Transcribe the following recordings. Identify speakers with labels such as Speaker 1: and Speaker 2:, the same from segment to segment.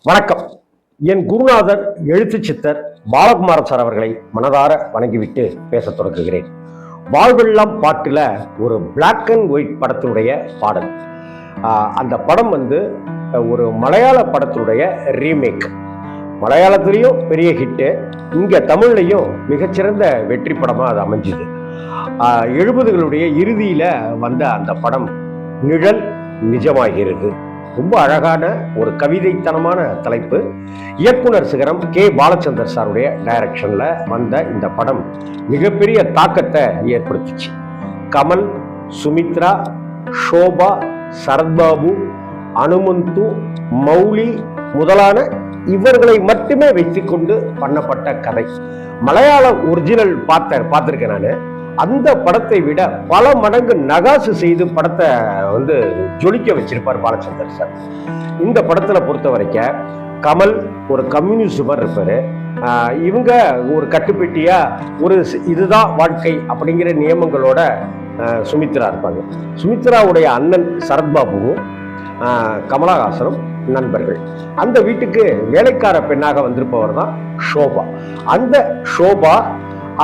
Speaker 1: வணக்கம். என் குருநாதர் எழுத்து சித்தர் பாலகுமாரன் சார் அவர்களை மனதார வணங்கிவிட்டு பேச தொடங்குகிறேன். வாழ்வெல்லாம் பாட்டுல ஒரு பிளாக் அண்ட் ஒயிட் படத்தினுடைய பாடல். அந்த படம் ஒரு மலையாள படத்தினுடைய ரீமேக். மலையாளத்திலையும் பெரிய ஹிட்டு, இங்க தமிழ்லையும் மிகச்சிறந்த வெற்றி படமா அது அமைஞ்சுது. 70களுடைய இறுதியில வந்த அந்த படம் நிழல் நிஜமாகிறது. ரொம்ப அழகான ஒரு கவிதைத்தனமான தலைப்பு. இயக்குனர் சிகரம் கே பாலச்சந்தர் சாருடைய டைரக்ஷன்ல வந்த இந்த படம் மிகப்பெரிய தாக்கத்தை ஏற்படுத்திச்சு. கமல், சுமித்ரா, ஷோபா, சரத்பாபு, அனுமந்து, மௌலி முதலான இவர்களை மட்டுமே வைத்துக்கொண்டு பண்ணப்பட்ட கதை. மலையாள ஒரிஜினல் பார்த்திருக்கேன் நான். அந்த படத்தை விட பல மடங்கு நகாசு செய்து படத்தை ஜொலிக்க வச்சிருப்பார் பாலச்சந்தர் சார். இந்த படத்துல பொறுத்த வரைக்கும் கமல் ஒரு கம்யூனிஸ்ட் இருப்பாரு. இவங்க ஒரு கட்டுப்பெட்டியா ஒரு இதுதான் வாழ்க்கை அப்படிங்கிற நியமங்களோட சுமித்ரா இருப்பாங்க. சுமித்ராவுடைய அண்ணன் சரத்பாபுவும் கமலஹாசனும் நண்பர்கள். அந்த வீட்டுக்கு வேலைக்கார பெண்ணாக வந்திருப்பவர் தான் ஷோபா. அந்த ஷோபா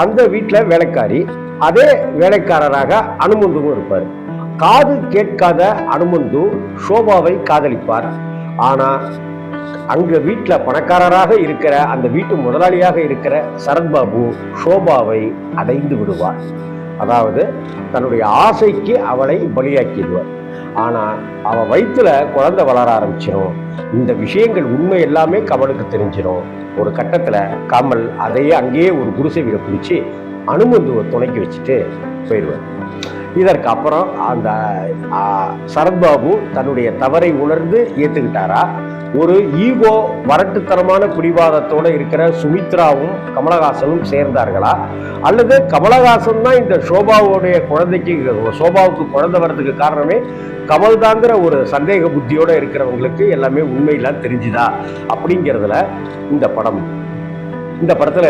Speaker 1: அந்த வீட்டில் வேலைக்காரி, அதே வேலைக்காரராக அனுமந்துவும் இருப்பார். காது கேட்காத அனுமந்து ஷோபாவை காதலிப்பார். ஆனா அங்க வீட்டில் பணக்காரராக இருக்கிற அந்த வீட்டு முதலாளியாக இருக்கிற சரத்பாபு ஷோபாவை அடைந்து விடுவார். அதாவது தன்னுடைய ஆசைக்கு அவளை பலியாக்கிடுவார். ஆனா அவ வயிற்றுல குழந்தை வளர ஆரம்பிச்சிடும். இந்த விஷயங்கள் உண்மை எல்லாமே கமலுக்கு தெரிஞ்சிடும். ஒரு கட்டத்துல கமல் அதையே அங்கேயே ஒரு குடிசை வீட பிடிச்சி அனுமந்துவை துணைக்கி வச்சுட்டு போயிடுவார். இதற்கு அப்புறம் அந்த சரத்பாபு தன்னுடைய தவறை உணர்ந்து ஏத்துக்கிட்டாரா? ஒரு ஈகோ வரட்டுத்தனமான பிடிவாதத்தோட இருக்கிற சுமித்ராவும் கமலஹாசனும் சேர்ந்தார்களா? அல்லது கமலஹாசன் தான் இந்த ஷோபாவுடைய ஷோபாவுக்கு குழந்தை வர்றதுக்கு காரணமே கமல் தாங்கிற ஒரு சந்தேக புத்தியோட இருக்கிறவங்களுக்கு எல்லாமே உண்மையெல்லாம் தெரிஞ்சுதா அப்படிங்கிறதுல இந்த படத்துல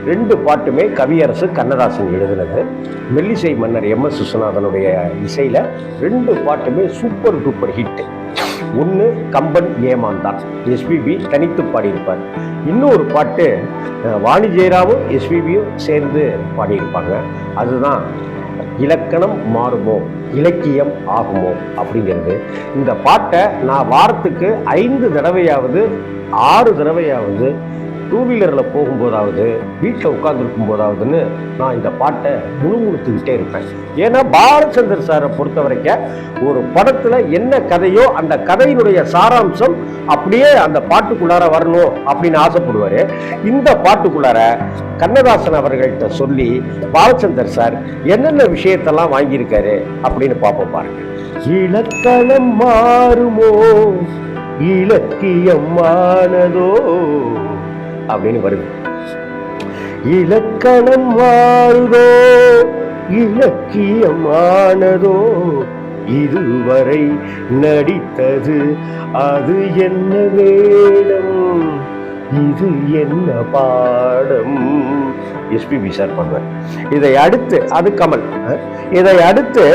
Speaker 1: ரெண்டு பாட்டுமே கவியரசு கண்ணதாசன் எழுதினது. மெல்லிசை மன்னர் MS விஸ்வநாதனுடைய இசையில 2 பாட்டுமே சூப்பர் டூப்பர் ஹிட். ஒன்று கம்பன் ஏமாந்தான், SPB தனித்து பாடியிருப்பார். இன்னொரு பாட்டு வாணி ஜெயராமும் SPBயும் சேர்ந்து பாடியிருப்பாங்க. அதுதான் இலக்கணம் மாறுமோ இலக்கியம் ஆகுமோ அப்படிங்கிறது. இந்த பாட்டை நான் வாரத்துக்கு 5 தடவையாவது 6 தடவையாவது 2 வீலரில் போகும்போதாவது வீட்டில் உட்கார்ந்துருக்கும் போதாவதுன்னு நான் இந்த பாட்டை முணுமுணுத்துக்கிட்டே இருப்பேன். ஏன்னா பாலச்சந்தர் சாரை பொறுத்த வரைக்கும் ஒரு படத்தில் என்ன கதையோ அந்த கதையினுடைய சாராம்சம் அப்படியே அந்த பாட்டுக்குள்ளார வரணும் அப்படின்னு ஆசைப்படுவார். இந்த பாட்டுக்குள்ளார கண்ணதாசன் அவர்கள்ட்ட சொல்லி பாலச்சந்தர் சார் என்னென்ன விஷயத்தெல்லாம் வாங்கியிருக்காரு அப்படின்னு பார்ப்போம் பாருங்க. இலக்கணம் மாறுமோ இலக்கியம் ஆனதோ அப்படின்னு வருது. இலக்கணம் மாறுதோ இலக்கியமானதோ இதுவரை நடித்தது அது என்ன வேடம் இது என்ன பாடம் SPB சார் பண்ணுவார். இதை அடுத்து அது கமல். இதை அடுத்து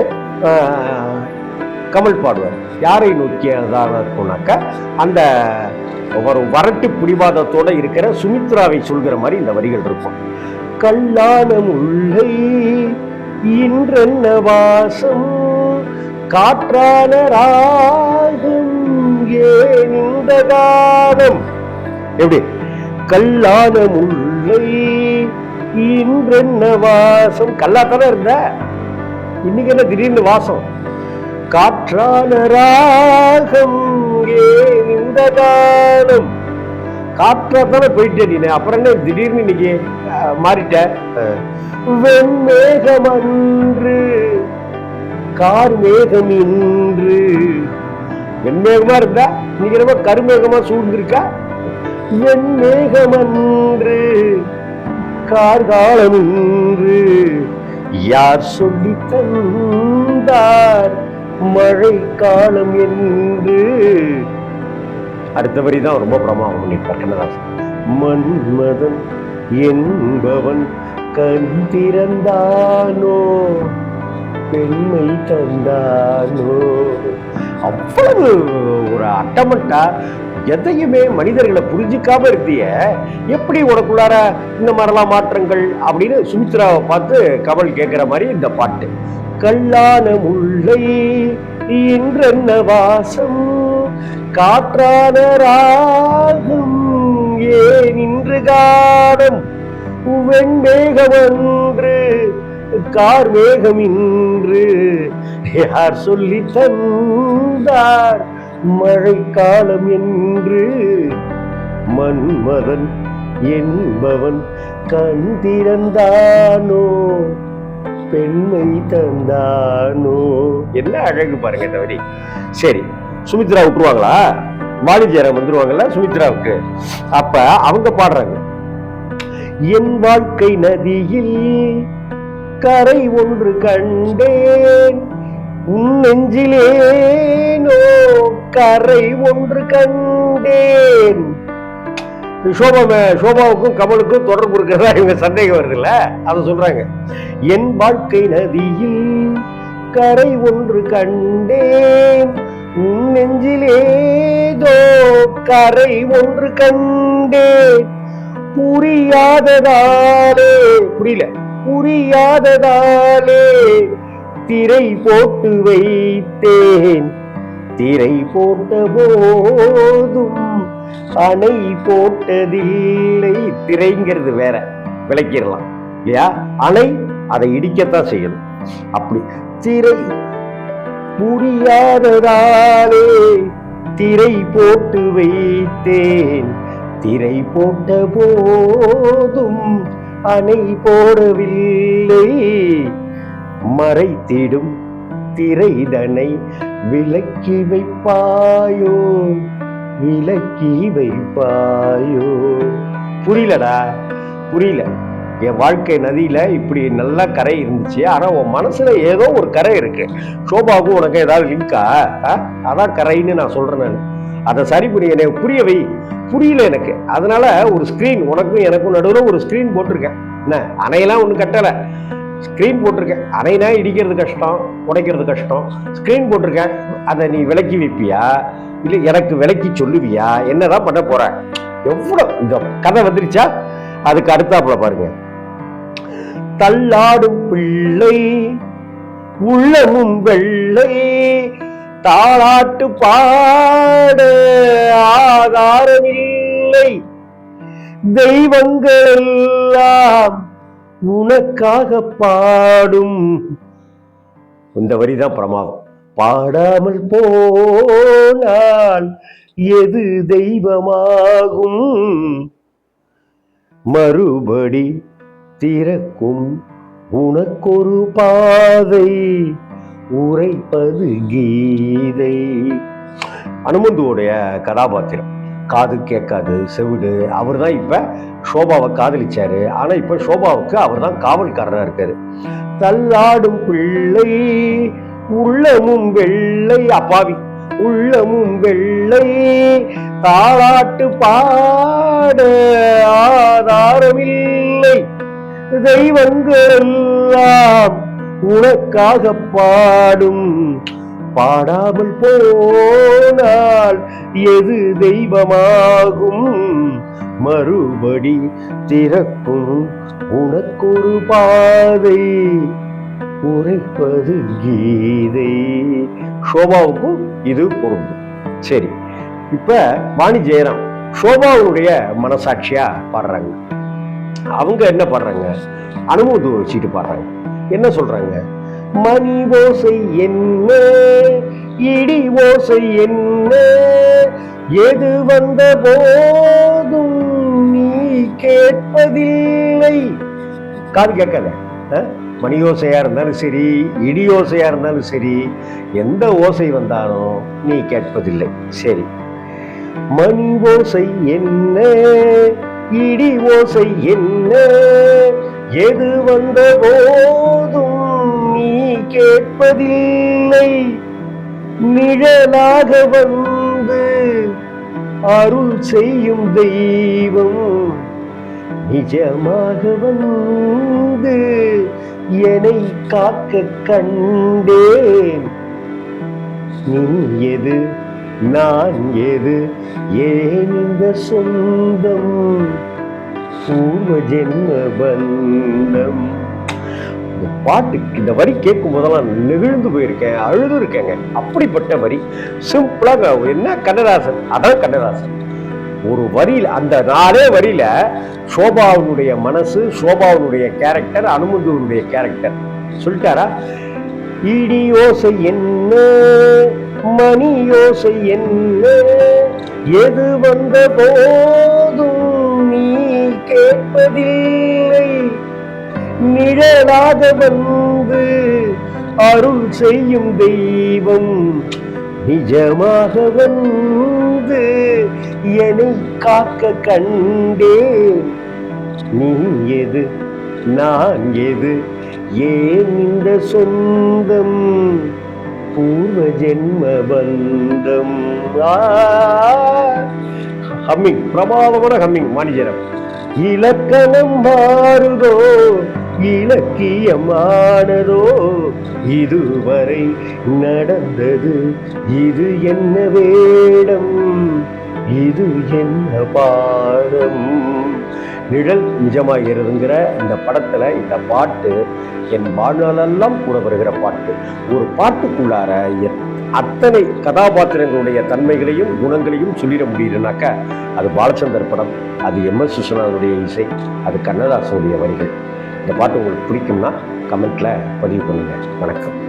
Speaker 1: கமல் பாடுவார். யாரை நோக்கியதாக இருக்கும்னாக்கா அந்த ஒரு வரட்டு பிடிவாதத்தோட இருக்கிற சுமித்ராவை சொல்கிற மாதிரி இந்த வரிகள் இருக்கும். கல்லான முல்லை இன்றென்ன வாசம் காற்றான ராகம் ஏன் இந்த காலம். எப்படி? கல்லான முல்லை இன்றென்ன வாசம், கல்லாத்தானே இருந்த, இன்னைக்கு என்ன திடீர்னு வாசம்? காற்றான ராகம் ஏன் இந்த காலம். காற்றாத்தானே போயிட்டே நீ, அப்புறம் என்ன திடீர்னு இன்னைக்கு மாறிட்ட? வெண்மேகம் அன்று கார் மேகம் இன்று. வெண்மேகமா இருந்தா இன்னைக்கு ரொம்ப கருமேகமா சூழ்ந்திருக்கா? வெண்மேகம் அன்று கார்காலம் இன்று யார் சொல்லி தந்தார் மழை காலம் என்று. அடுத்த வரிதான் ரொம்ப பிரமாதம் பண்ணிருப்பார் கண்ணதாசன். மன்மதன் என்பவன் கண் திறந்தானோ பெண்மை தந்தானோ. அவ்வளவு ஒரு அட்டமட்டா எதையுமே மனிதர்களை புரிஞ்சிக்காம இருந்திய, எப்படி உனக்குள்ளார இந்த மாதிரிலாம் மாற்றங்கள் அப்படின்னு சுமித்ராவை பார்த்து கமல் கேட்கிற மாதிரி இந்த பாட்டு. கல்லான முல்லை இன்றென்ன வாசம், காற்றான ராகம் ஏன் இன்று காலம், வெண்மேகமன்று கார் மேகம் இன்று யார் சொல்லி தந்தார் மழைக்காலம் என்று, மன்மதன் என்பவன் கண் திறந்தானோ பெண்மை தந்தானோ. என்ன அழகு பாருங்க இந்த வரி. சரி, சுமித்ரா விட்டுருவாங்களா? வாணிஜ்யரம் வந்துருவாங்கல்ல சுமித்ராவுக்கு. அப்ப அவங்க பாடுறாங்க, என் வாழ்க்கை நதியில் கரை ஒன்று கண்டேன், உன் நெஞ்சிலேனோ கரை ஒன்று கண்டேன். சோபாவுக்கும் கமலுக்கும் தொடர்பு இருக்கிறதா இவங்க சந்தேகம் வருது இல்ல, அதை சொல்றாங்க. என் வாழ்க்கை நதியில் கரை ஒன்று கண்டேன், உன் நெஞ்சிலேதோ கரை ஒன்று கண்டேன், புரியாததாலே புரியாததாலே திரை போட்டு வைத்தேன், திரை போட்ட போதும் அணை போட்டதில்லை. திரைங்கிறது வேற, விளக்கிடலாம் இல்லையா? அணை அதை இடிக்கத்தான் செய்யணும். அப்படி திரை புரியாததாலே திரை போட்டு வைத்தேன், திரை போட்ட போதும் அணை போடவில்லை, மறைத்திடும் திரைதனை விலக்கி வைப்பாயோ விலக்கி வைப்பாயோ. புரியலடா, புரியல. என் வாழ்க்கை நதியில இப்படி நல்லா கரை இருந்துச்சு, ஆனா உன் மனசுல ஏதோ ஒரு கரை இருக்கு. சோபாவுக்கும் உனக்கு ஏதாவது லிங்கா? அதான் கரைன்னு நான் சொல்றேன். நான் அதை சரி பண்ணி எனக்கு புரிய வை. புரியல எனக்கு. அதனால ஒரு ஸ்கிரீன், உனக்கும் எனக்கும் நடுவில் ஒரு ஸ்கிரீன் போட்டிருக்கேன். என்ன அணையெல்லாம் ஒன்றும் கட்டலை, ஸ்கிரீன் போட்டிருக்கேன். அணைனா இடிக்கிறது கஷ்டம், உடைக்கிறது கஷ்டம். ஸ்கிரீன் போட்டிருக்கேன். அதை நீ விலக்கி வைப்பியா இல்லை எனக்கு விலக்கி சொல்லுவியா? என்னதான் பண்ண போற? எவ்வளவு இந்த கதை வந்துருச்சா? அதுக்கு அடுத்தாப்புல பாருங்க, தள்ளாடும் பிள்ளை உள்ளமும் வெள்ளை, தாளாட்டு பாட ஆதாரமில்லை, தெய்வங்கள் எல்லாம் உனக்காக பாடும். இந்த வரிதான் பிரமாதம். பாடாமல் போனால் எது தெய்வமாகும், மறுபடி திறக்கும் உனக்கொரு பாதை, உரைப்பது கீதை. அனுமந்துவோடைய கதாபாத்திரம் காது கேட்காது செவிடு. அவர் தான் இப்ப சோபாவை காதலிச்சாரு. ஆனா இப்ப சோபாவுக்கு அவர் தான் காவல்காரனா இருக்காரு. தள்ளாடும் பிள்ளை உள்ளமும் வெள்ளை, அப்பாவி உள்ளமும் வெள்ளை, தாளாட்டு பாட ஆதாரமில்லை, தெய்வங்கள் எல்லாம் உனக்காக பாடும், பாடாமல் போனால் எது தெய்வமாகும், மறுபடி திறக்கும் உனக்கொரு பாதை, உரைப்பது கீதை. சோபாவுக்கும் இது பொருந்தும். சரி, இப்ப வாணி ஜெயராம் சோபாவுடைய மனசாட்சியா பாடுறாங்க. அவங்க என்ன பாடுறாங்க? அனுமதி வச்சுட்டு பாடுறாங்க. என்ன சொல்றாங்க? மணி ஓசை என்ன, இடி ஓசை என்ன, எது வந்த போதும் நீ கேட்பதில்லை. காது கேட்காத. மணி ஓசையா இருந்தாலும் சரி, இடி ஓசையா இருந்தாலும் சரி, எந்த ஓசை வந்தாலும் நீ கேட்பதில்லை. சரி, மணி ஓசை என்ன, இடி ஓசை என்ன, எது வந்த போதும் நீ கேட்பதில்லை, நிழலாக வந்து அருள் செய்யும் தெய்வம் நிஜமாக வந்து என்னை காக்க கண்டேன், நீ எது நான் ஏது ஏன் இந்த சொந்தம் பூர்வ ஜென்ம பந்தம். இந்த பாட்டுக்கு இந்த வரி கேட்கும் போதெல்லாம் நெகிழ்ந்து போயிருக்கேன், அழுது இருக்கேங்க. அப்படிப்பட்ட வரி, சிம்பிளாக என்ன கண்ணதாசன், அதான் கண்ணதாசன். ஒரு வரியில் அந்த 4 வரியில சோபாவுடைய மனசு, சோபாவுடைய கேரக்டர், அனுமந்தூருடைய கேரக்டர் சொல்லிட்டாரா? இடி யோசை என்ன, மணி யோசை என்ன, எது வந்த போதும் நீ கேட்பதில்லை, நிழலாக வந்து அருள் செய்யும் தெய்வம் நிஜமாக வந்து என்னை காக்க கண்டேன். நீ எது நான் எது ஏன் இந்த சொந்தம் பூர்வ ஜென்ம பந்தம். ஹம்மிங், பிரமாதமான ஹம்மிங் மாணிஜரம். இலக்கணம் மாறுதோ இலக்கியமானதோ, இதுவரை நடந்தது இது என்ன வேடம், இது என்ன பாடம். நிழல் நிஜமாகிறதுங்கிற இந்த படத்துல இந்த பாட்டு என் வாழ்நாளெல்லாம் கூட வருகிற பாட்டு. ஒரு பாட்டுக்குள்ளார அத்தனை கதாபாத்திரங்களுடைய தன்மைகளையும் குணங்களையும் சொல்லிட முடியலனாக்கா அது பாலச்சந்தர் படம், அது MS விஸ்வநாதனுடைய இசை, அது கண்ணதாசனுடைய வரிகள். இந்த பாட்டு உங்களுக்கு பிடிக்கும்னா கமெண்ட்ல பதிவு பண்ணுங்க. வணக்கம்.